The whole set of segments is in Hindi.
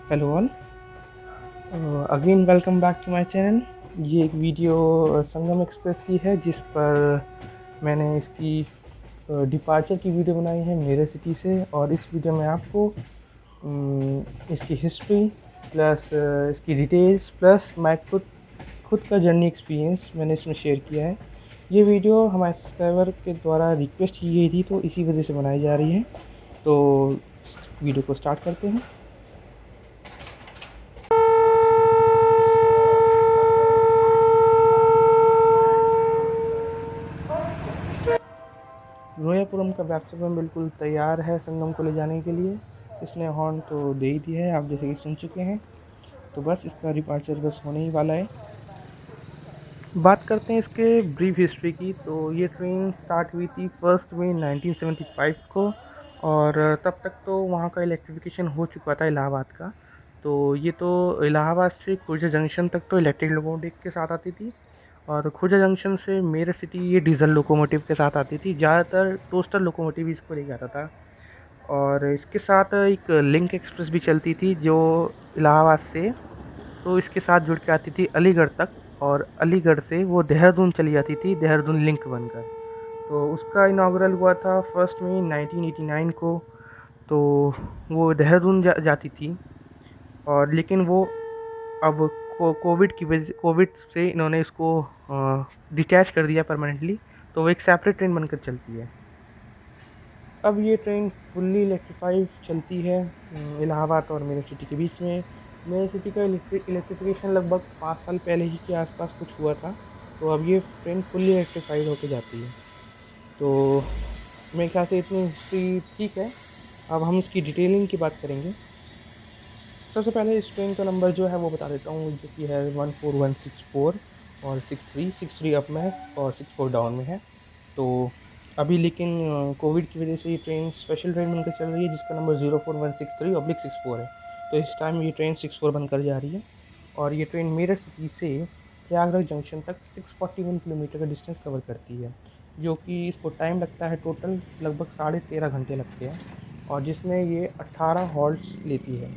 Hello all, again welcome back to my channel. ये एक वीडियो संगम एक्सप्रेस की है जिस पर मैंने इसकी डिपार्चर की वीडियो बनाई है मेरे सिटी से। और इस वीडियो में आपको इसकी हिस्ट्री प्लस इसकी डिटेल्स प्लस मैं खुद का जर्नी एक्सपीरियंस मैंने इसमें शेयर किया है। ये वीडियो हमारे सब्सक्राइबर के द्वारा रिक्वेस्ट की गई थी, तो इसी वजह से बनाई जा रही है। तो वीडियो को स्टार्ट करते हैं। रोयापुरम का बैप्सिकम बिल्कुल तैयार है संगम को ले जाने के लिए। इसने हॉर्न तो दे ही दिया है, आप जैसे कि सुन चुके हैं। तो बस इसका डिपार्चर बस होने ही वाला है। बात करते हैं इसके ब्रीफ हिस्ट्री की। तो ये ट्रेन स्टार्ट हुई थी 1 मई 1975 को, और तब तक तो वहाँ का इलेक्ट्रिफिकेशन हो चुका था इलाहाबाद का। तो ये तो इलाहाबाद से खुर्जा जंक्शन तक तो इलेक्ट्रिक लोकोमोटिव के साथ आती थी, और खुर्जा जंक्शन से मेरठ सिटी ये डीजल लोकोमोटिव के साथ आती थी। ज़्यादातर टोस्टर लोकोमोटिव इसको लेके आता था। और इसके साथ एक लिंक एक्सप्रेस भी चलती थी जो इलाहाबाद से तो इसके साथ जुड़ के आती थी अलीगढ़ तक, और अलीगढ़ से वो देहरादून चली जाती थी, देहरादून लिंक बनकर। तो उसका इनाग्रल हुआ था 1 मई 1989 को। तो वो देहरादून जाती थी, और लेकिन वो अब कोविड से इन्होंने इसको डिटैच कर दिया परमानेंटली। तो वो एक सेपरेट ट्रेन बनकर चलती है। अब ये ट्रेन फुल्ली इलेक्ट्रीफाइड चलती है इलाहाबाद और मेरठ सिटी के बीच में। मेरठ सिटी का इलेक्ट्रिफिकेशन लगभग 5 साल पहले ही के आसपास कुछ हुआ था। तो अब ये ट्रेन फुल्ली इलेक्ट्रीफाइड होकर जाती है। तो मेरे ख्याल से इतनी हिस्ट्री ठीक है। अब हम इसकी डिटेलिंग की बात करेंगे। सबसे पहले इस ट्रेन का नंबर जो है वो बता देता हूँ, जो कि है 14164, और 63 अप में है और 64 डाउन में है। तो अभी लेकिन कोविड की वजह से ये ट्रेन स्पेशल ट्रेन बनकर चल रही है जिसका नंबर 04163/64 है। तो इस टाइम ये ट्रेन 64 बनकर जा रही है। और ये ट्रेन मेरठ सिटी से प्रयागराज जंक्शन तक 641 किलोमीटर का डिस्टेंस कवर करती है, जो कि इसको टाइम लगता है टोटल लगभग 13.5 घंटे लगते हैं, और जिसमें ये 18 हॉल्ट्स लेती है।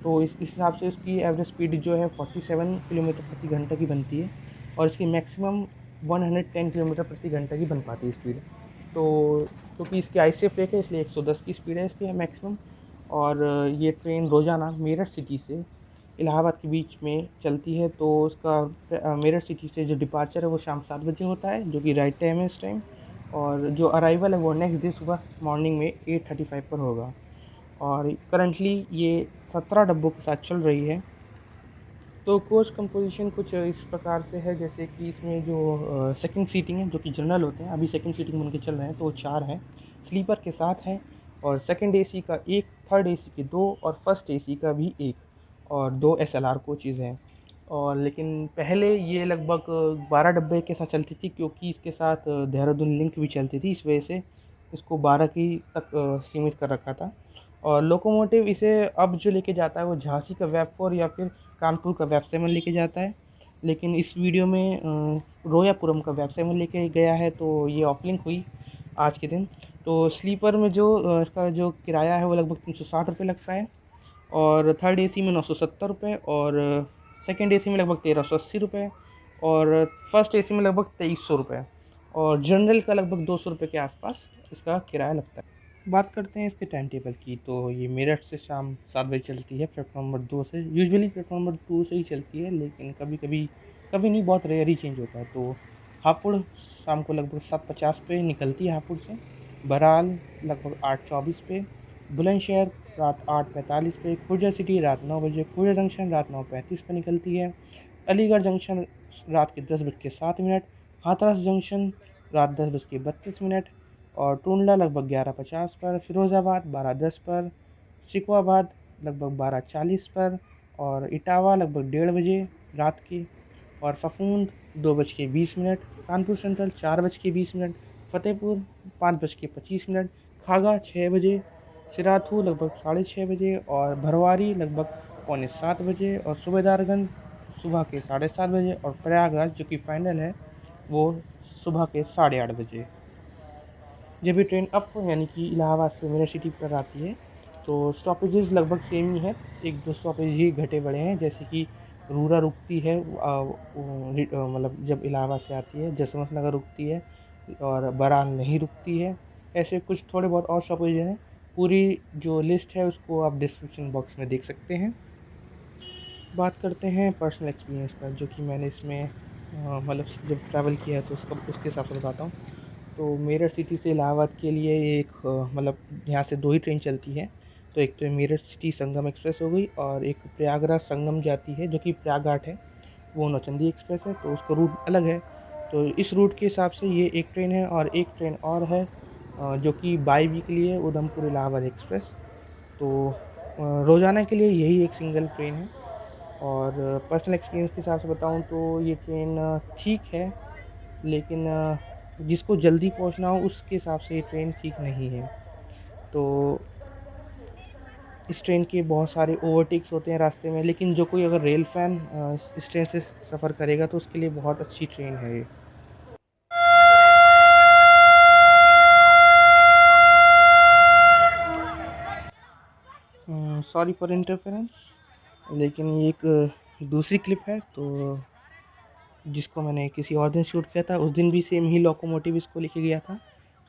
तो इस हिसाब से उसकी एवरेज स्पीड जो है 47 किलोमीटर प्रति घंटा की बनती है, और इसकी मैक्सिमम 110 किलोमीटर प्रति घंटा की बन पाती है स्पीड। तो क्योंकि इसकी ICF रेक है इसलिए 110 की स्पीड है इसकी मैक्सिमम। और ये ट्रेन रोज़ाना मेरठ सिटी से इलाहाबाद के बीच में चलती है। तो उसका मेरठ सिटी से जो डिपार्चर है वो शाम 7 बजे होता है, जो कि राइट टाइम है इस टाइम। और जो अराइवल है वो नेक्स्ट डे सुबह मॉर्निंग में 8:35 पर होगा। और करंटली ये 17 डब्बों के साथ चल रही है। तो कोच कंपोजिशन कुछ इस प्रकार से है, जैसे कि इसमें जो सेकंड सीटिंग है जो कि जनरल होते हैं, अभी सेकंड सीटिंग बन के चल रहे हैं तो वो 4 हैं, स्लीपर के साथ हैं। और सेकंड AC का 1, थर्ड AC के 2, और फर्स्ट AC का भी 1, और 2 SLR कोचेज़ हैं। और लेकिन पहले ये लगभग 12 डब्बे के साथ चलती थी, क्योंकि इसके साथ देहरादून लिंक भी चलती थी, इस वजह से इसको 12 की तक सीमित कर रखा था। और लोकोमोटिव इसे अब जो लेके जाता है वो झांसी का वेब4 या फिर कानपुर का वेब7 लेके जाता है। लेकिन इस वीडियो में रोयापुरम का वेब7 लेके गया है, तो ये ऑफलिंक हुई आज के दिन। तो स्लीपर में जो इसका जो किराया है वो लगभग 360 रुपये लगता है, और थर्ड AC में 970 रुपये, और सेकेंड AC में लगभग 1380 रुपये, और फर्स्ट AC में लगभग 2300 रुपये, और जनरल का लगभग 200 रुपये के आसपास इसका किराया लगता है। बात करते हैं इसके टाइम टेबल की। तो ये मेरठ से शाम 7 बजे चलती है प्लेटफॉर्म नंबर 2 से। यूजुअली प्लेटफॉर्म नंबर 2 से ही चलती है, लेकिन कभी नहीं, बहुत रेयर ही चेंज होता है। तो हापुड़ शाम को लगभग 7:50 पे निकलती है हापुड़ से। बहराल लगभग 8:24 पे। बुलंदशहर रात 8:45 पे। खुर्जा सिटी रात 9 बजे। खुर्जा जंक्शन रात 9:35 पे निकलती है। अलीगढ़ जंक्शन रात के 10:07। हाथरस जंक्शन रात 10:32। और टूंडला लगभग 11:50 पर। फिरोज़ाबाद 12:10 पर। सिकवाबाद लगभग 12:40 पर। और इटावा लगभग 1:30 बजे रात के। और फफूंद 2:20। कानपुर सेंट्रल 4:20। फ़तेहपुर 5:25। खागा 6 बजे। सिराथू लगभग 6:30 बजे। और भरवारी लगभग 6:45 बजे। और सूबेदारगंज सुबह के 7:30 बजे। और प्रयागराज जो कि फाइनल है वो सुबह के 8:30 बजे। जब ये ट्रेन अप यानी कि इलाहाबाद से मेरठ सिटी पर आती है, तो स्टॉपेजेस लगभग सेम ही है, एक दो स्टॉपेज ही घटे बढ़े हैं, जैसे कि रूरा रुकती है मतलब जब इलाहाबाद से आती है, जसवंत नगर रुकती है और बराल नहीं रुकती है। ऐसे कुछ थोड़े बहुत और स्टॉपेज हैं। पूरी जो लिस्ट है उसको आप डिस्क्रिप्शन बॉक्स में देख सकते हैं। बात करते हैं पर्सनल एक्सपीरियंस का, जो कि मैंने इसमें मतलब जब ट्रैवल किया है तो उसके हिसाब से बताता हूँ। तो मेरठ सिटी से इलाहाबाद के लिए एक मतलब यहाँ से 2 ही ट्रेन चलती है। तो एक तो मेरठ सिटी संगम एक्सप्रेस हो गई, और एक प्रयागराज संगम जाती है जो कि प्रयागघाट है, वो नौचंदी एक्सप्रेस है, तो उसका रूट अलग है। तो इस रूट के हिसाब से ये एक ट्रेन है, और एक ट्रेन और है जो कि बाई वीकली है, उधमपुर इलाहाबाद एक्सप्रेस। तो रोज़ाना के लिए यही एक सिंगल ट्रेन है। और पर्सनल एक्सपीरियंस के हिसाब से बताऊँ तो ये ट्रेन ठीक है, लेकिन जिसको जल्दी पहुंचना हो उसके हिसाब से ये ट्रेन ठीक नहीं है। तो इस ट्रेन के बहुत सारे ओवरटेक्स होते हैं रास्ते में, लेकिन जो कोई अगर रेल फैन इस ट्रेन से सफ़र करेगा तो उसके लिए बहुत अच्छी ट्रेन है ये। सॉरी फॉर इंटरफेरेंस, लेकिन ये एक दूसरी क्लिप है, तो जिसको मैंने किसी और दिन शूट किया था, उस दिन भी सेम ही लोकोमोटिव इसको लेके गया था।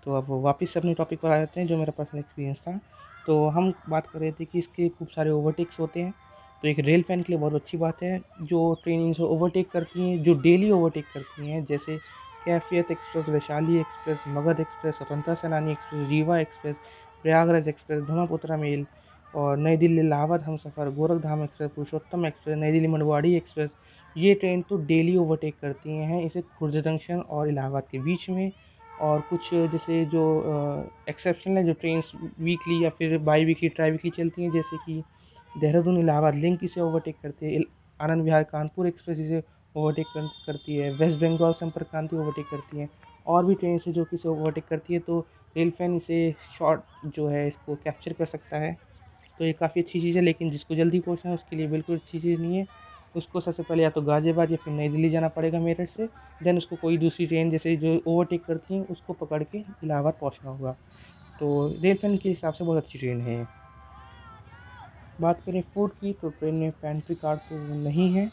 तो अब वापस से अपने टॉपिक पर आ जाते हैं, जो मेरा पर्सनल एक्सपीरियंस था। तो हम बात कर रहे थे कि इसके खूब सारे ओवरटेक्स होते हैं। तो एक रेल फैन के लिए बहुत अच्छी बात है, जो ट्रेन इनसे ओवरटेक करती हैं, जो डेली ओवरटेक करती हैं, जैसे Kaifiyat express, Vaishali express, Magadh express, Swatantrata Senani express, Rewa express, Prayagraj express, Brahmaputra mail, और New Delhi Allahabad Humsafar, Gorakhdham express, Purushottam express, New Delhi Mandwari express. ये ट्रेन तो डेली ओवरटेक करती हैं इसे खुर्द जंक्शन और इलाहाबाद के बीच में। और कुछ जैसे जो एक्सेप्शनल है, जो ट्रेन्स वीकली या फिर बाई वीकली, ट्राई वीकली चलती हैं, जैसे कि देहरादून इलाहाबाद लिंक इसे ओवरटेक करती है, आनंद विहार कानपुर एक्सप्रेस इसे ओवरटेक करती है, वेस्ट बंगाल संपर्क क्रांति ओवरटेक करती हैं, और भी ट्रेन से जो कि इसे ओवरटेक करती है। तो रेल फैन इसे शॉर्ट जो है इसको कैप्चर कर सकता है। तो ये काफ़ी अच्छी चीज़ है, लेकिन जिसको जल्दी पहुंचना है उसके लिए बिल्कुल अच्छी चीज़ नहीं है। उसको सबसे पहले या तो गाज़ियाबाद या फिर नई दिल्ली जाना पड़ेगा मेरठ से, देन उसको कोई दूसरी ट्रेन जैसे जो ओवरटेक करती हैं उसको पकड़ के इलाहाबाद पहुंचना होगा। तो रेल फैन के हिसाब से बहुत अच्छी ट्रेन है। बात करें फूड की, तो ट्रेन में पेंट्री कार्ड तो नहीं है,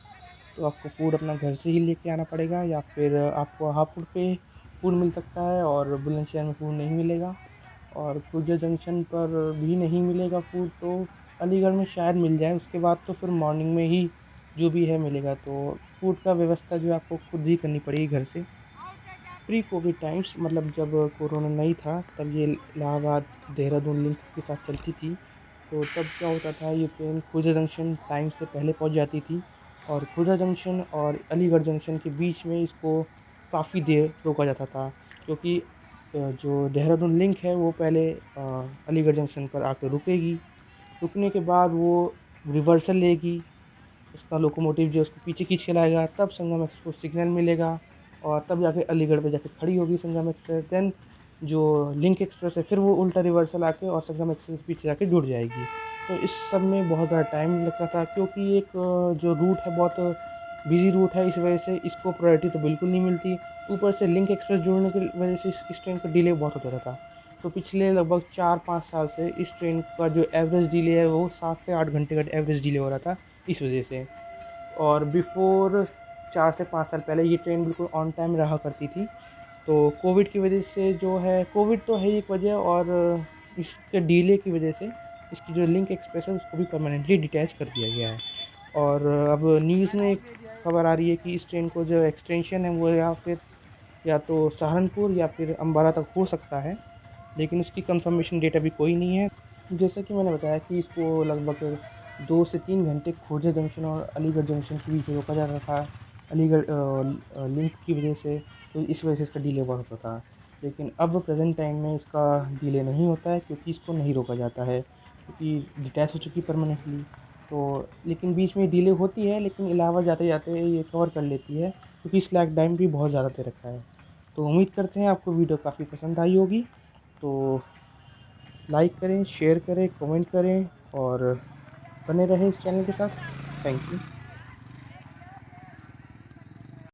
तो आपको फ़ूड अपना घर से ही लेके आना पड़ेगा, या फिर आपको हापुड़ पे फ़ूड मिल सकता है और बुलंदशहर में फ़ूड नहीं मिलेगा, और खुर्जा जंक्शन पर भी नहीं मिलेगा फ़ूड। तो अलीगढ़ में शायद मिल जाए, उसके बाद तो फिर मॉर्निंग में ही जो भी है मिलेगा। तो फ़ूड का व्यवस्था जो है आपको खुद ही करनी पड़ेगी घर से। प्री कोविड टाइम्स, मतलब जब कोरोना नहीं था, तब ये इलाहाबाद देहरादून लिंक के साथ चलती थी। तो तब क्या होता था, ये ट्रेन खुर्जा जंक्शन टाइम से पहले पहुंच जाती थी, और खुर्जा जंक्शन और अलीगढ़ जंक्शन के बीच में इसको काफ़ी देर रोका जाता था, क्योंकि जो देहरादून लिंक है वो पहले अलीगढ़ जंक्शन पर आकर रुकेगी। रुकने के बाद वो रिवर्सल लेगी, उसका लोकोमोटिव जो उसको पीछे खींच के लाएगा, तब संगम एक्सप्रेस को सिग्नल मिलेगा, और तब जाके अलीगढ़ पे जाके खड़ी होगी संगम एक्सप्रेस। देन जो लिंक एक्सप्रेस है फिर वो उल्टा रिवर्सल आके और संगम एक्सप्रेस पीछे जाके जुड़ जाएगी। तो इस सब में बहुत ज़्यादा टाइम लगता था, क्योंकि एक जो रूट है बहुत बिजी रूट है, इस वजह से इसको प्रायोरिटी तो बिल्कुल नहीं मिलती। ऊपर से लिंक एक्सप्रेस जुड़ने की वजह से इस ट्रेन का डिले बहुत होता था। तो पिछले लगभग 4-5 साल से इस ट्रेन का जो एवरेज डिले है वो 7 से 8 घंटे का एवरेज डिले हो रहा था इस वजह से। और बिफ़ोर 4 से 5 साल पहले ये ट्रेन बिल्कुल ऑन टाइम रहा करती थी। तो कोविड की वजह से जो है, कोविड तो है ही एक वजह, और इसके डिले की वजह से इसकी जो लिंक एक्सप्रेस है उसको भी परमानेंटली डिटैच कर दिया गया है। और अब न्यूज़ में एक खबर आ रही है कि इस ट्रेन को जो एक्सटेंशन है वो या तो सहारनपुर या फिर अम्बाला तक हो सकता है, लेकिन उसकी कंफर्मेशन डेट अभी कोई नहीं है। जैसा कि मैंने बताया कि इसको लगभग 2 से 3 घंटे खुर्जा जंक्शन और अलीगढ़ जंक्शन के बीच में रोका जाता था, अलीगढ़ लिंक की वजह से। तो इस वजह से इसका डिले बहुत होता था, लेकिन अब प्रेजेंट टाइम में इसका डिले नहीं होता है, क्योंकि इसको नहीं रोका जाता है, क्योंकि डिटैच हो चुकी परमानेंटली। तो लेकिन बीच में डिले होती है, लेकिन इलाहाबाद जाते जाते ये कवर कर लेती है, क्योंकि स्लैक टाइम भी बहुत ज़्यादा दे रखा है। तो उम्मीद करते हैं आपको वीडियो काफ़ी पसंद आई होगी। तो लाइक करें, शेयर करें, कमेंट करें, और बने रहें इस चैनल के साथ। Thank you.